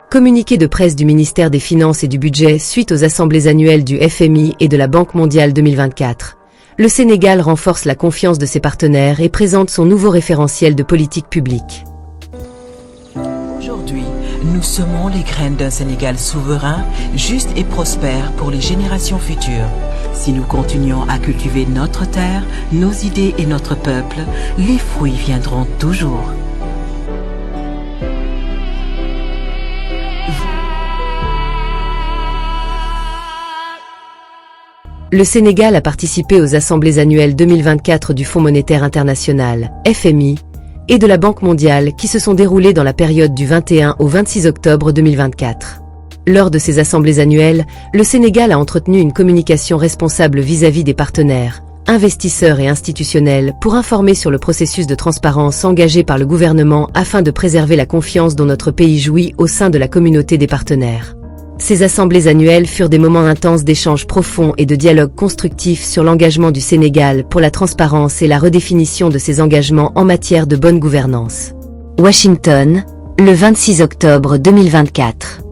Communiqué de presse du ministère des Finances et du Budget suite aux assemblées annuelles du FMI et de la Banque mondiale 2024. Le Sénégal renforce la confiance de ses partenaires et présente son nouveau référentiel de politique publique. Aujourd'hui, nous semons les graines d'un Sénégal souverain, juste et prospère pour les générations futures. Si nous continuons à cultiver notre terre, nos idées et notre peuple, les fruits viendront toujours. Le Sénégal a participé aux assemblées annuelles 2024 du Fonds monétaire international, FMI, et de la Banque mondiale qui se sont déroulées dans la période du 21 au 26 octobre 2024. Lors de ces assemblées annuelles, le Sénégal a entretenu une communication responsable vis-à-vis des partenaires, investisseurs et institutionnels pour informer sur le processus de transparence engagé par le gouvernement afin de préserver la confiance dont notre pays jouit au sein de la communauté des partenaires. Ces assemblées annuelles furent des moments intenses d'échanges profonds et de dialogue constructif sur l'engagement du Sénégal pour la transparence et la redéfinition de ses engagements en matière de bonne gouvernance. Washington, le 26 octobre 2024.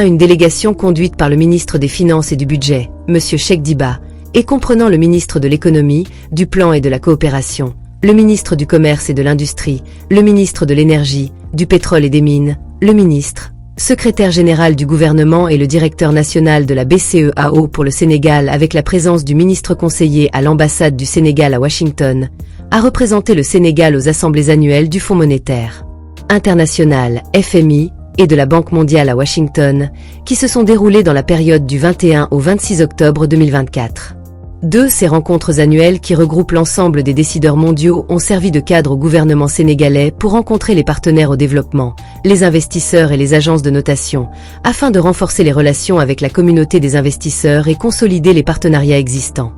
Une délégation conduite par le ministre des Finances et du Budget, M. Cheikh Diba, et comprenant le ministre de l'Économie, du Plan et de la Coopération, le ministre du Commerce et de l'Industrie, le ministre de l'Énergie, du Pétrole et des Mines, le ministre, secrétaire général du gouvernement et le directeur national de la BCEAO pour le Sénégal avec la présence du ministre conseiller à l'ambassade du Sénégal à Washington, a représenté le Sénégal aux assemblées annuelles du Fonds monétaire international, FMI, et de la Banque mondiale à Washington, qui se sont déroulées dans la période du 21 au 26 octobre 2024. Ces rencontres annuelles qui regroupent l'ensemble des décideurs mondiaux ont servi de cadre au gouvernement sénégalais pour rencontrer les partenaires au développement, les investisseurs et les agences de notation, afin de renforcer les relations avec la communauté des investisseurs et consolider les partenariats existants.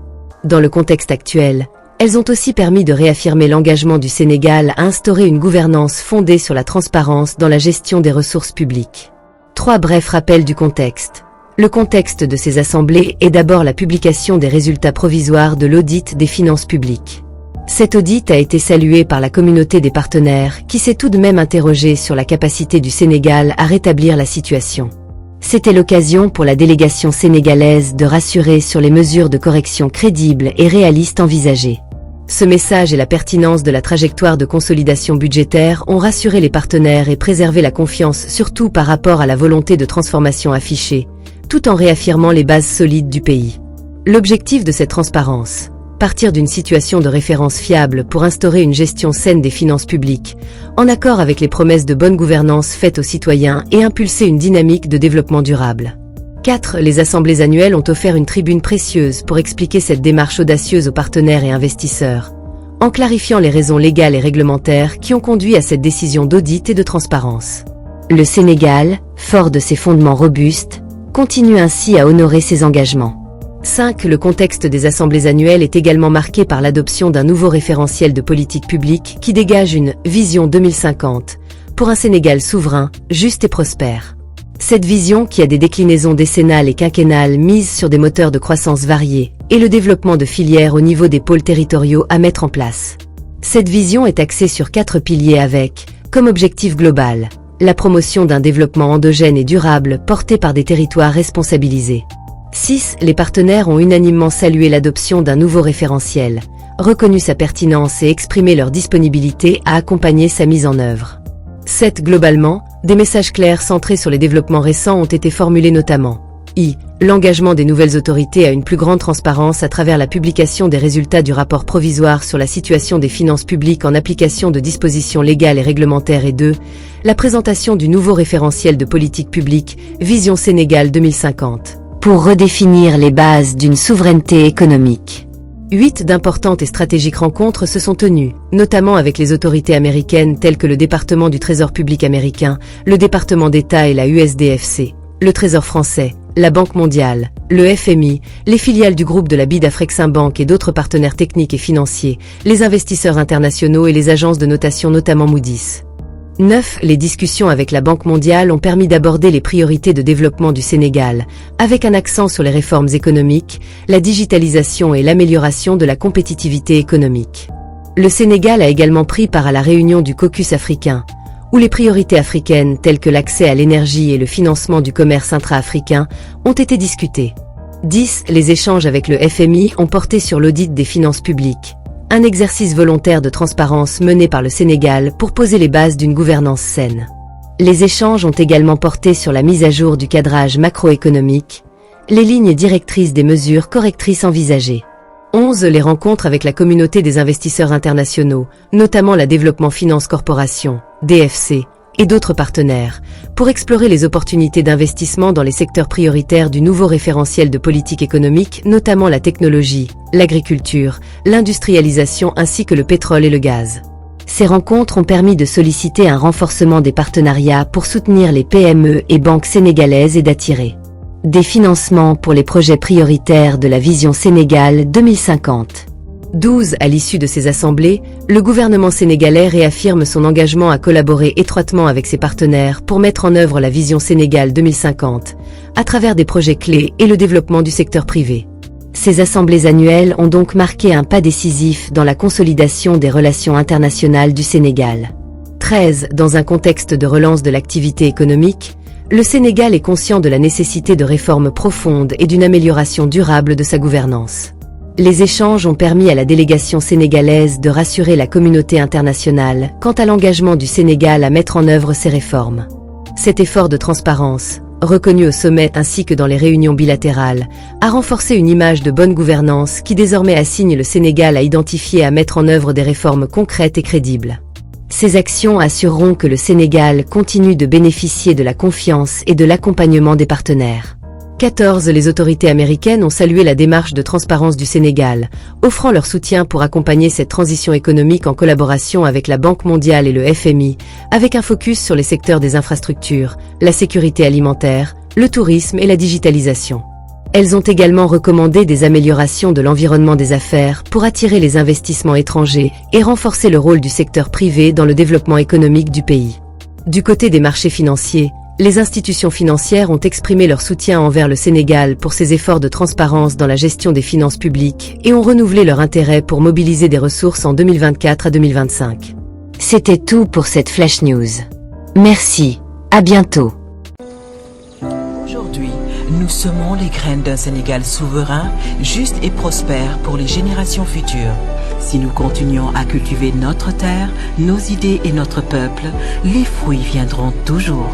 Dans le contexte actuel, elles ont aussi permis de réaffirmer l'engagement du Sénégal à instaurer une gouvernance fondée sur la transparence dans la gestion des ressources publiques. 3 brefs rappels du contexte. Le contexte de ces assemblées est d'abord la publication des résultats provisoires de l'audit des finances publiques. Cet audit a été salué par la communauté des partenaires qui s'est tout de même interrogée sur la capacité du Sénégal à rétablir la situation. C'était l'occasion pour la délégation sénégalaise de rassurer sur les mesures de correction crédibles et réalistes envisagées. Ce message et la pertinence de la trajectoire de consolidation budgétaire ont rassuré les partenaires et préservé la confiance surtout par rapport à la volonté de transformation affichée, tout en réaffirmant les bases solides du pays. L'objectif de cette transparence, partir d'une situation de référence fiable pour instaurer une gestion saine des finances publiques, en accord avec les promesses de bonne gouvernance faites aux citoyens et impulser une dynamique de développement durable. 4. Les assemblées annuelles ont offert une tribune précieuse pour expliquer cette démarche audacieuse aux partenaires et investisseurs, en clarifiant les raisons légales et réglementaires qui ont conduit à cette décision d'audit et de transparence. Le Sénégal, fort de ses fondements robustes, continue ainsi à honorer ses engagements. 5. Le contexte des assemblées annuelles est également marqué par l'adoption d'un nouveau référentiel de politique publique qui dégage une « vision 2050 » pour un Sénégal souverain, juste et prospère. Cette vision, qui a des déclinaisons décennales et quinquennales, mise sur des moteurs de croissance variés et le développement de filières au niveau des pôles territoriaux à mettre en place. Cette vision est axée sur 4 piliers avec, comme objectif global, la promotion d'un développement endogène et durable porté par des territoires responsabilisés. 6. Les partenaires ont unanimement salué l'adoption d'un nouveau référentiel, reconnu sa pertinence et exprimé leur disponibilité à accompagner sa mise en œuvre. 7. Globalement, des messages clairs centrés sur les développements récents ont été formulés notamment. L'engagement des nouvelles autorités à une plus grande transparence à travers la publication des résultats du rapport provisoire sur la situation des finances publiques en application de dispositions légales et réglementaires et 2. La présentation du nouveau référentiel de politique publique, Vision Sénégal 2050, pour redéfinir les bases d'une souveraineté économique. 8. D'importantes et stratégiques rencontres se sont tenues, notamment avec les autorités américaines telles que le département du Trésor public américain, le département d'État et la USDFC, le Trésor français, la Banque mondiale, le FMI, les filiales du groupe de la BID Afreximbank et d'autres partenaires techniques et financiers, les investisseurs internationaux et les agences de notation notamment Moody's. 9. Les discussions avec la Banque mondiale ont permis d'aborder les priorités de développement du Sénégal, avec un accent sur les réformes économiques, la digitalisation et l'amélioration de la compétitivité économique. Le Sénégal a également pris part à la réunion du caucus africain, où les priorités africaines telles que l'accès à l'énergie et le financement du commerce intra-africain ont été discutées. 10. Les échanges avec le FMI ont porté sur l'audit des finances publiques, un exercice volontaire de transparence mené par le Sénégal pour poser les bases d'une gouvernance saine. Les échanges ont également porté sur la mise à jour du cadrage macroéconomique, les lignes directrices des mesures correctrices envisagées. 11. Les rencontres avec la communauté des investisseurs internationaux, notamment la Développement Finance Corporation, DFC, et d'autres partenaires, pour explorer les opportunités d'investissement dans les secteurs prioritaires du nouveau référentiel de politique économique, notamment la technologie, l'agriculture, l'industrialisation ainsi que le pétrole et le gaz. Ces rencontres ont permis de solliciter un renforcement des partenariats pour soutenir les PME et banques sénégalaises et d'attirer des financements pour les projets prioritaires de la Vision Sénégal 2050. 12. À l'issue de ces assemblées, le gouvernement sénégalais réaffirme son engagement à collaborer étroitement avec ses partenaires pour mettre en œuvre la Vision Sénégal 2050, à travers des projets clés et le développement du secteur privé. Ces assemblées annuelles ont donc marqué un pas décisif dans la consolidation des relations internationales du Sénégal. 13. Dans un contexte de relance de l'activité économique, le Sénégal est conscient de la nécessité de réformes profondes et d'une amélioration durable de sa gouvernance. Les échanges ont permis à la délégation sénégalaise de rassurer la communauté internationale quant à l'engagement du Sénégal à mettre en œuvre ces réformes. Cet effort de transparence, reconnu au sommet ainsi que dans les réunions bilatérales, a renforcé une image de bonne gouvernance qui désormais assigne le Sénégal à identifier et à mettre en œuvre des réformes concrètes et crédibles. Ces actions assureront que le Sénégal continue de bénéficier de la confiance et de l'accompagnement des partenaires. 14. Les autorités américaines ont salué la démarche de transparence du Sénégal, offrant leur soutien pour accompagner cette transition économique en collaboration avec la Banque mondiale et le FMI, avec un focus sur les secteurs des infrastructures, la sécurité alimentaire, le tourisme et la digitalisation. Elles ont également recommandé des améliorations de l'environnement des affaires pour attirer les investissements étrangers et renforcer le rôle du secteur privé dans le développement économique du pays. Du côté des marchés financiers, les institutions financières ont exprimé leur soutien envers le Sénégal pour ses efforts de transparence dans la gestion des finances publiques et ont renouvelé leur intérêt pour mobiliser des ressources en 2024 à 2025. C'était tout pour cette Flash News. Merci, à bientôt. Aujourd'hui, nous semons les graines d'un Sénégal souverain, juste et prospère pour les générations futures. Si nous continuons à cultiver notre terre, nos idées et notre peuple, les fruits viendront toujours.